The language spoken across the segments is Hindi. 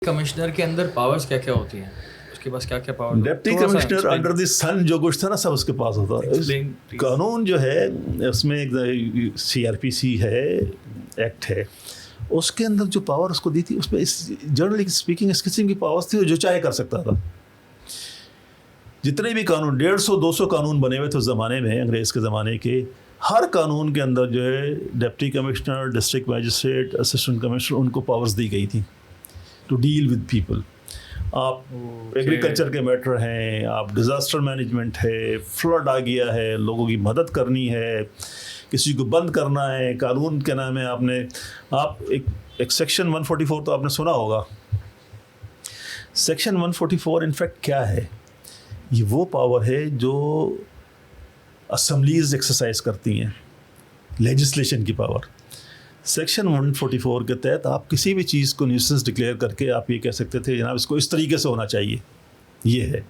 कमिश्नर के अंदर पावर्स क्या क्या होती हैं, उसके पास क्या क्या power? Deputy commissioner under the sun जो कुछ था ना सब उसके पास होता है। कानून जो है उसमें एक CRPC है, एक्ट है, उसके अंदर जो पावर उसको दी थी उसमें जनरली स्पीकिंग इस किस्म की पावर्स थी जो चाहे कर सकता था। जितने भी कानून 150-200 कानून बने हुए थे उस ज़माने में, अंग्रेज़ के ज़माने के, हर कानून के अंदर जो है deputy commissioner, district magistrate, assistant commissioner, उनको पावर्स दी गई थी टू डील विद पीपल। आप एग्रीकल्चर के मैटर हैं, आप डिज़ास्टर मैनेजमेंट है, फ्लड आ गया है, लोगों की मदद करनी है, किसी को बंद करना है, कानून के नाम है आपने आप एक सेक्शन 144 तो आपने सुना होगा। सेक्शन 144 इनफैक्ट क्या है? ये वो पावर है जो असम्बलीज एक्सरसाइज करती हैं, लेजिस्लेशन की पावर। सेक्शन 144 के तहत आप किसी भी चीज़ को न्यूसेंस डिक्लेयर करके आप ये कह सकते थे जनाब इसको इस तरीके से होना चाहिए, ये है।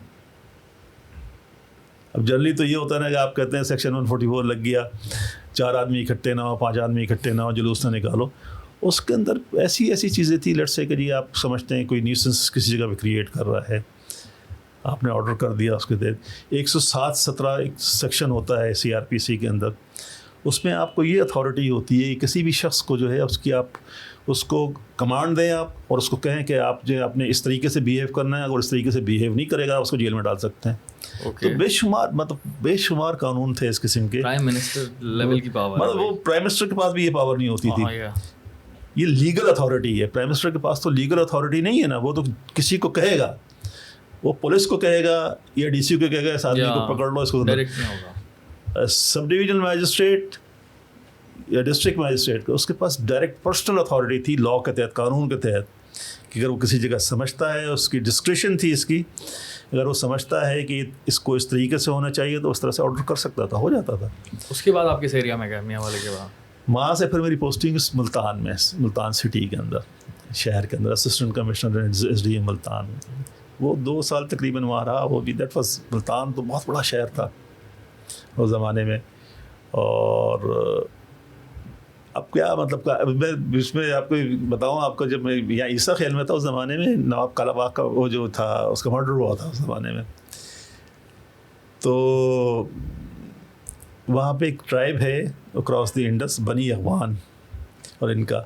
अब जनरली तो ये होता है ना कि आप कहते हैं सेक्शन 144 लग गया, 4 आदमी इकट्ठे ना हो, 5 आदमी इकट्ठे ना हो, जुलूस ना निकालो। उसके अंदर ऐसी चीज़ें थी, लेट्स से कि जी आप समझते हैं कोई न्यूसेंस किसी जगह पे क्रिएट कर रहा है, आपने ऑर्डर कर दिया, उसके तहत 107-17 एक सेक्शन होता है CRPC के अंदर, उसमें आपको ये अथॉरिटी होती है कि किसी भी शख्स को जो है उसकी आप उसको कमांड दें आप और उसको कहें कि आप जो आपने इस तरीके से बिहेव करना है, अगर इस तरीके से बिहेव नहीं करेगा उसको जेल में डाल सकते हैं। तो बेशुमार कानून थे इस किस्म के। प्राइम मिनिस्टर लेवल की पावर, मतलब वो प्राइम मिनिस्टर के पास भी ये पावर नहीं होती थी। ये लीगल अथॉरिटी है। प्राइम मिनिस्टर के पास तो लीगल अथॉरिटी नहीं है ना, वो तो किसी को कहेगा, वो पुलिस को कहेगा या DC को कहेगा इस आदमी को पकड़ लो, इसको डायरेक्ट नहीं होगा। सब डिविजनल मैजिस्ट्रेट या डिस्ट्रिक्ट मैजिस्ट्रेट को उसके पास डायरेक्ट पर्सनल अथॉरिटी थी लॉ के तहत, कानून के तहत, कि अगर वो किसी जगह समझता है, उसकी डिस्क्रिशन थी इसकी, अगर वो समझता है कि इसको इस तरीके से होना चाहिए तो उस तरह से ऑर्डर कर सकता था, हो जाता था। उसके बाद आप किस एरिया में गए, मियाँ वाले के बाद? वहाँ से फिर मेरी पोस्टिंग मुल्तान में, मुल्तान सिटी के अंदर, शहर के अंदर, असिस्टेंट कमिश्नर SDM मुल्तान। वो 2 साल तकरीबन वहाँ रहा। वो भी दैट वाज, मुल्तान तो बहुत बड़ा शहर था उस ज़माने में। और अब क्या मतलब का मैं इसमें आपको बताऊँ, आपको जब मैं यहाँ ईसा खेल में था उस ज़माने में, नवाब कालाबाग का वो जो था उसका मर्डर हुआ था उस ज़माने में। तो वहाँ पे एक ट्राइब है अक्रॉस द इंडस, बनी अगवान, और इनका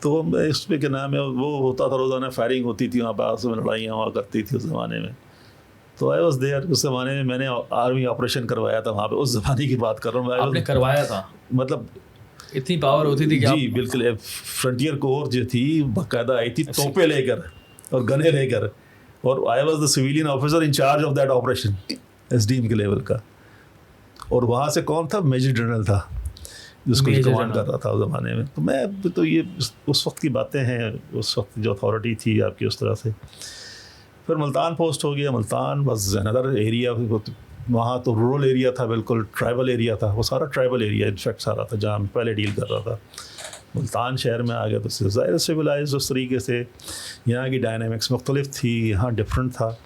तो इस पर क्या नाम है, वो होता था रोज़ाना फायरिंग होती थी वहाँ पर, आपस में लड़ाइयाँ हुआ करती थी उस ज़माने में। तो आई वॉज देयर। उस ज़माने में मैंने आर्मी ऑपरेशन करवाया था वहाँ पे, उस ज़माने की बात कर रहा हूँ। आपने करवाया था? मतलब इतनी पावर होती थी कि जी बिल्कुल। फ्रंटियर कोर जो थी बाकायदा आई थी तोपे लेकर और गने लेकर, और I was the civilian officer in charge of that operation, SDM के लेवल का। और वहाँ से कौन था? मेजर जनरल था जिसको कमांड कर रहा था उस ज़माने में। तो मैं तो ये उस वक्त की बातें हैं, उस वक्त जो अथॉरिटी थी आपकी उस तरह से। फिर मुल्तान पोस्ट हो गया। मुल्तान बस अनदर एरिया, वहाँ तो रूरल एरिया था, बिल्कुल ट्राइबल एरिया था, वो सारा ट्राइबल एरिया इनफैक्ट सारा था जहाँ मैं पहले डील कर रहा था। मुल्तान शहर में आ गया तो ज़ाहिर सिविलाइज उस तरीके से, यहाँ की डायनामिक्स मुख्तलिफ थी, यहाँ डिफरेंट था।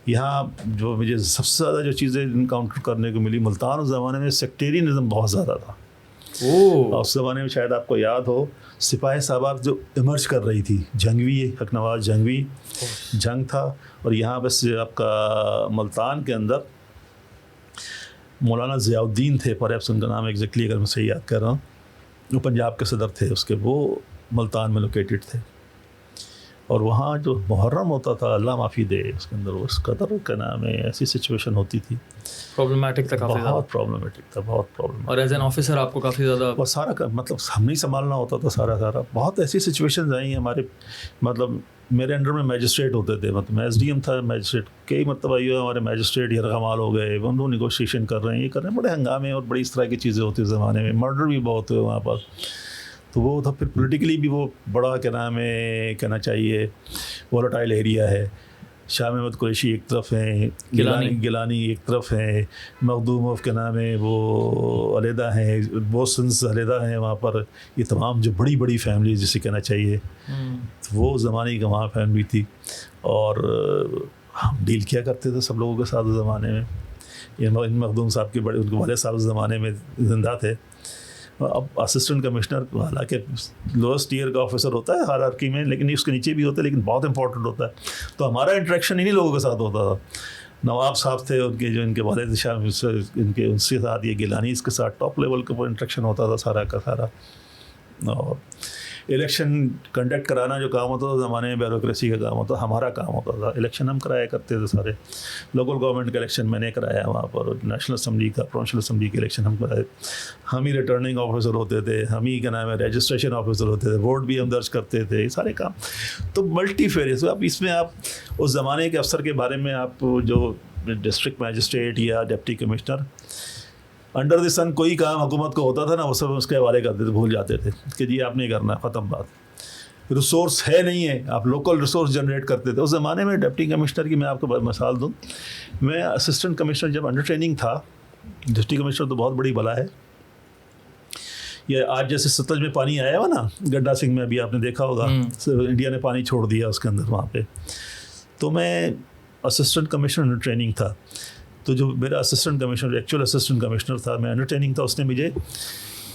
यहाँ जो मुझे सबसे ज़्यादा जो चीज़ें इनकाउंटर करने को मिली, मुल्तान उस ज़माने में सेक्टेरियनिज़म बहुत ज़्यादा था। उस ज़माने में शायद आपको याद हो, सिपाही साहबार जो इमर्ज कर रही थी, जंगवी, हक नवाज जंगवी जंग था। और यहाँ बस आपका मुल्तान के अंदर मौलाना ज़ियाउद्दीन थे, परहैप्स उनका नाम एग्जैक्टली अगर मैं सही याद कर रहा हूँ, वो पंजाब के सदर थे उसके, वो मुल्तान में लोकेटेड थे। और वहाँ जो मुहर्रम होता था, अल्लाह माफ़ी दे, उसके अंदर उस कदर का नाम है, ऐसी सिचुएशन होती थी, प्रॉब्लमेटिक था, काफ़ी बहुत प्रॉब्लमेटिक था, बहुत प्रॉब्लम। और एज एन ऑफिसर आपको काफ़ी ज़्यादा और सारा मतलब हम नहीं संभालना होता था सारा। बहुत ऐसी सिचुएशंस आई हमारे, मतलब मेरे अंडर में मैजिस्ट्रेट होते थे, मतलब मैं SDM था, मैजिस्ट्रेट कई मतलब आई हमारे मैजिस्ट्रेट यरगमाल हो गए, वो लोग निगोशिएशन कर रहे हैं, ये कर रहे हैं, बड़े हंगामे और बड़ी इस तरह की चीज़ें होती ज़माने में। मर्डर भी बहुत हुए वहाँ पर। तो वो था, फिर पॉलिटिकली भी वो बड़ा क्या नाम है, कहना चाहिए वोलेटाइल एरिया है। शाह महमूद कुरैशी एक तरफ हैं, गिलानी एक तरफ हैं, मखदूमों के नाम है वो अलहदा हैं, बोसन्स अलहदा हैं वहाँ पर। ये तमाम जो बड़ी बड़ी फैमिली जिसे कहना चाहिए, तो वो ज़माने की वहाँ फैमिली थी। और हम डील किया करते थे सब लोगों के साथ उस ज़माने में। इन मखदूम साहब के बड़े, उनके वाले साहब उस ज़माने में ज़िंदा थे, अब असिस्टेंट कमिश्नर हालांकि लोएस्ट ईयर का ऑफिसर होता है हायरार्की में, लेकिन उसके नीचे भी होता है, लेकिन बहुत इंपॉर्टेंट होता है। तो हमारा इंटरेक्शन इन्हीं लोगों के साथ होता था। नवाब साहब थे, उनके जो इनके वालिद शाह, इनके उनके साथ, ये गिलानी, इसके साथ टॉप लेवल के ऊपर इंटरेक्शन होता था सारा का सारा। और इलेक्शन कंडक्ट कराना जो काम होता था ज़माने में ब्यूरोक्रेसी का काम होता, हमारा काम होता था। इलेक्शन हम कराया करते थे सारे। लोकल गवर्नमेंट का इलेक्शन मैंने कराया वहाँ पर, नेशनल असम्बली का, प्रोविंशियल असम्बली के इलेक्शन हम कराए। हम ही रिटर्निंग ऑफिसर होते थे, हम ही क्या नाम है रजिस्ट्रेशन ऑफिसर होते थे, वोट भी हम दर्ज करते थे, सारे काम। तो मल्टी फेरियस। अब इसमें आप उस ज़माने के अफसर के बारे में, आप जो डिस्ट्रिक्ट मैजिस्ट्रेट या डिप्टी कमिश्नर, अंडर द सन कोई काम हुकूमत को होता था ना, वो सब उसके हवाले करते थे, भूल जाते थे कि जी आप नहीं करना, ख़त्म बात। रिसोर्स है नहीं है, आप लोकल रिसोर्स जनरेट करते थे। उस ज़माने में डिप्टी कमिश्नर की मैं आपको मिसाल दूँ, मैं असिस्टेंट कमिश्नर जब अंडर ट्रेनिंग था, डिप्टी कमिश्नर तो बहुत बड़ी बला है। ये आज जैसे सतलज में पानी आया हुआ ना, गड्ढा सिंह में, अभी आपने देखा होगा, इंडिया ने पानी छोड़ दिया उसके अंदर वहाँ पे। तो मैं असिस्टेंट कमिश्नर अंडर ट्रेनिंग था। तो जो मेरा assistant commissioner, actual assistant commissioner था, मैं अंडर ट्रेनिंग था, उसने मुझे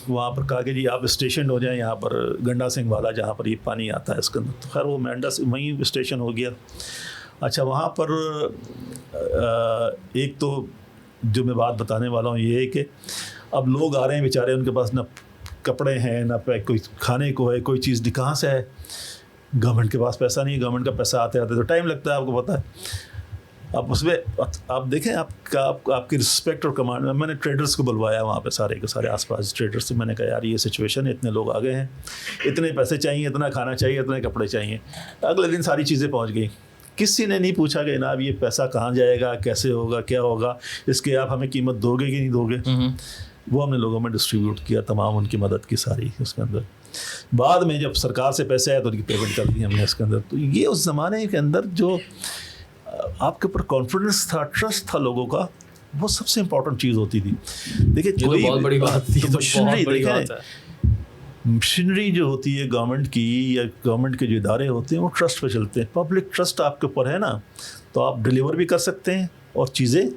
वहाँ पर कहा कि जी आप स्टेशन हो जाएं यहाँ पर गंडा सिंह वाला, जहाँ पर ये पानी आता है इसके अंदर। तो खैर वो मैं वहीं स्टेशन हो गया। अच्छा, वहाँ पर एक तो जो मैं बात बताने वाला हूँ ये है कि अब लोग आ रहे हैं बेचारे, उनके पास ना कपड़े हैं, ना कोई खाने को है, कोई चीज़ कहाँ से है। गवर्नमेंट के पास पैसा नहीं है, गवर्नमेंट का पैसा आते आते तो टाइम लगता है, आपको पता है। अब उसमें आप देखें आपकी रिस्पेक्ट और कमांड में, मैंने ट्रेडर्स को बुलवाया वहाँ पे, सारे के सारे आसपास ट्रेडर्स से। मैंने कहा यार ये सिचुएशन है, इतने लोग आ गए हैं, इतने पैसे चाहिए, इतना खाना चाहिए, इतने कपड़े चाहिए। अगले दिन सारी चीज़ें पहुँच गई। किसी ने नहीं पूछा कि जनाब ये पैसा कहाँ जाएगा, कैसे होगा, क्या होगा, इसके आप हमें कीमत दोगे कि नहीं दोगे। वो हमने लोगों में डिस्ट्रीब्यूट किया, तमाम उनकी मदद की सारी उसके अंदर। बाद में जब सरकार से पैसे आए तो उनकी पेमेंट कर दी हमने इसके अंदर। तो ये उस ज़माने के अंदर जो आपके ऊपर कॉन्फिडेंस था, ट्रस्ट था लोगों का, वो सबसे इम्पोर्टेंट चीज़ होती थी। देखिए कोई बहुत बड़ी बात थी, तो बहुत बड़ी बात है। मशीनरी जो होती है गवर्नमेंट की या गवर्नमेंट के जो इदारे होते हैं वो ट्रस्ट पे चलते हैं। पब्लिक ट्रस्ट आपके ऊपर है ना, तो आप डिलीवर भी कर सकते हैं और चीज़ें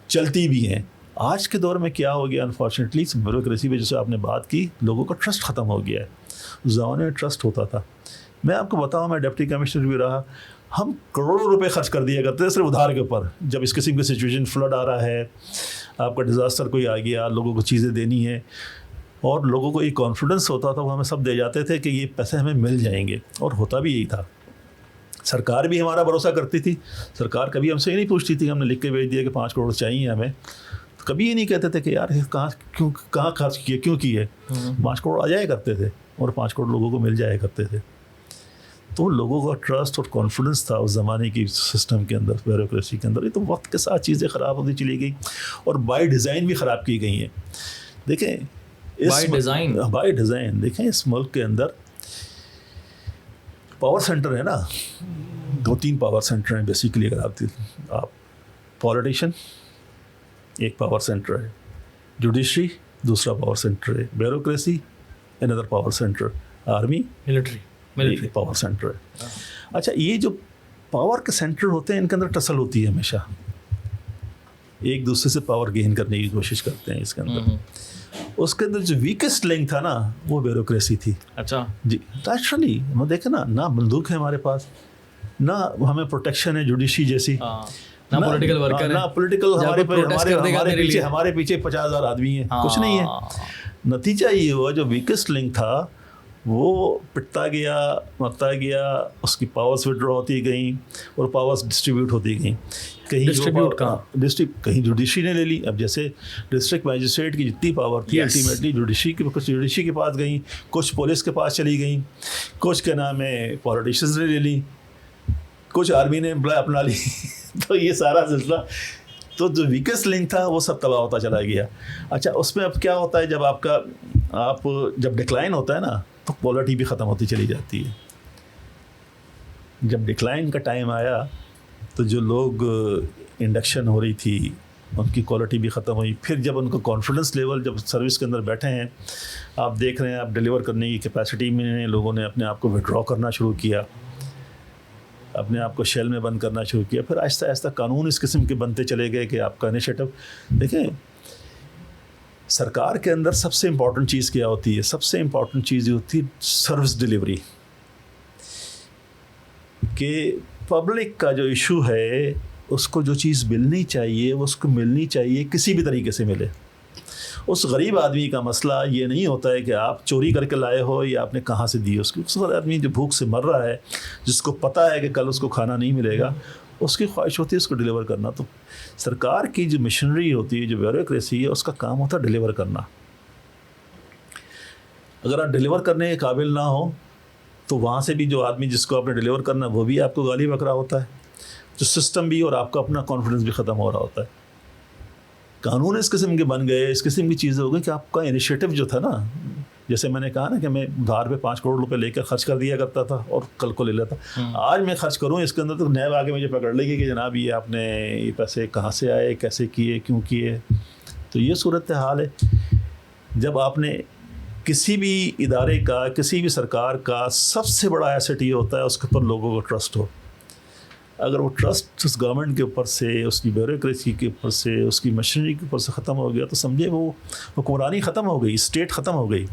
चलती भी हैं। आज के दौर में क्या हो गया, अनफॉर्चुनेटली ब्यूरोक्रेसी पे जैसे आपने बात की, लोगों का ट्रस्ट ख़त्म हो गया है। उस ज़माने में ट्रस्ट होता था। मैं आपको बताऊँ, मैं डिप्टी कमिश्नर भी रहा, हम करोड़ों रुपए खर्च कर दिया करते थे सिर्फ उधार के ऊपर। जब इस किस्म की सिचुएशन, फ्लड आ रहा है, आपका डिज़ास्टर कोई आ गया, लोगों को चीज़ें देनी है, और लोगों को ये कॉन्फिडेंस होता था, वो हमें सब दे जाते थे कि ये पैसे हमें मिल जाएंगे। और होता भी यही था। सरकार भी हमारा भरोसा करती थी। सरकार कभी हमसे ये नहीं पूछती थी, हमने लिख के भेज दिया कि 5 करोड़ चाहिए हमें, तो कभी ये नहीं कहते थे कि यार कहाँ खर्च किए, क्यों किए। 5 करोड़ आ जाया करते थे और 5 करोड़ लोगों को मिल जाया करते थे। तो लोगों का ट्रस्ट और कॉन्फिडेंस था उस ज़माने की सिस्टम के अंदर, ब्यूरोक्रेसी के अंदर। ये तो वक्त के साथ चीज़ें ख़राब होती चली गई और बाय डिज़ाइन भी ख़राब की गई हैं। देखें बाय डिज़ाइन देखें, इस मुल्क के अंदर पावर सेंटर है ना, 2-3 पावर सेंटर हैं बेसिकली। अगर आप पॉलिटिशियन एक पावर सेंटर है, जुडिशरी दूसरा पावर सेंटर है, bureaucracy another power centre, army military power centre है। अच्छा, ये जो पावर के सेंटर होते हैं, इनके अंदर टसल होती है हमेशा, एक दूसरे से पावर गेन करने की कोशिश करते हैं इसके अंदर। उसके अंदर जो वीकेस्ट लिंक था ना, वो ब्यूरोक्रेसी थी। अच्छा जी, नेचुरली हम देखें ना बंदूक है हमारे पास, ना हमें प्रोटेक्शन है जुडिशरी जैसी, ना पॉलिटिकल वर्कर, ना पॉलिटिकल, हमारे पीछे 50,000 आदमी हैं, कुछ नहीं है। नतीजा ये हुआ, जो वीकेस्ट लिंक था वो पिटता गया, मरता गया, उसकी पावर्स विड्रॉ होती गई और पावर्स डिस्ट्रीब्यूट होती गई। कहीं जुडिशरी ने ले ली। अब जैसे डिस्ट्रिक्ट मैजिस्ट्रेट की जितनी पावर थी, अल्टीमेटली जुडिशरी के पास गई, कुछ पुलिस के पास चली गई, कुछ के नाम है पॉलिटिशियंस ने ले ली, कुछ आर्मी ने अपना ली। तो ये सारा सिलसिला, तो जो वीकेस्ट लिंक था वो सब तबाह होता चला गया। अच्छा, उसमें अब क्या होता है, जब डिक्लाइन होता है ना, तो क्वालिटी भी ख़त्म होती चली जाती है। जब डिक्लाइन का टाइम आया तो जो लोग इंडक्शन हो रही थी उनकी क्वालिटी भी ख़त्म हुई। फिर जब उनका कॉन्फिडेंस लेवल, जब सर्विस के अंदर बैठे हैं, आप देख रहे हैं, आप डिलीवर करने की कैपेसिटी में लोगों ने अपने आप को विड्रॉ करना शुरू किया, अपने आप को शेल में बंद करना शुरू किया। फिर आहिस्ता आहिस्ता कानून इस किस्म के बनते चले गए कि आपका इनिशिएटिव देखें, सरकार के अंदर सबसे इम्पॉर्टेंट चीज़ क्या होती है? सबसे इम्पॉर्टेंट चीज़ होती है सर्विस डिलीवरी। कि पब्लिक का जो इशू है उसको जो चीज़ मिलनी चाहिए वो उसको मिलनी चाहिए, किसी भी तरीके से मिले। उस गरीब आदमी का मसला ये नहीं होता है कि आप चोरी करके लाए हो या आपने कहाँ से दी। उसकी उस आदमी जो भूख से मर रहा है, जिसको पता है कि कल उसको खाना नहीं मिलेगा, उसकी ख्वाहिश होती है उसको डिलीवर करना। तो सरकार की जो मशीनरी होती है, जो ब्यूरोक्रेसी है, उसका काम होता है डिलीवर करना। अगर आप डिलीवर करने के काबिल ना हो तो वहाँ से भी जो आदमी जिसको आपने डिलीवर करना वो भी आपको गाली बकरा होता है, जो सिस्टम भी और आपका अपना कॉन्फिडेंस भी ख़त्म हो रहा होता है। कानून इस किस्म के बन गए, इस किस्म की चीज़ें हो गई कि आपका इनिशिएटिव जो था ना, जैसे मैंने कहा ना कि मैं उधार पे 5 करोड़ रुपए लेकर खर्च कर दिया करता था और कल को ले लेता। आज मैं खर्च करूँ इसके अंदर तो नैब आके मुझे पकड़ लेगी कि जनाब ये आपने ये पैसे कहाँ से आए, कैसे किए, क्यों किए। तो ये सूरत हाल है। जब आपने किसी भी इदारे का, किसी भी सरकार का सबसे बड़ा एसेट ये होता है उसके ऊपर लोगों को ट्रस्ट हो। अगर वो ट्रस्ट उस गवर्नमेंट के ऊपर से, उसकी ब्यूरोक्रेसी के ऊपर से, उसकी मशीनरी के ऊपर से ख़त्म हो गया तो समझे वो हुक्मरानी ख़त्म हो गई, स्टेट ख़त्म हो गई।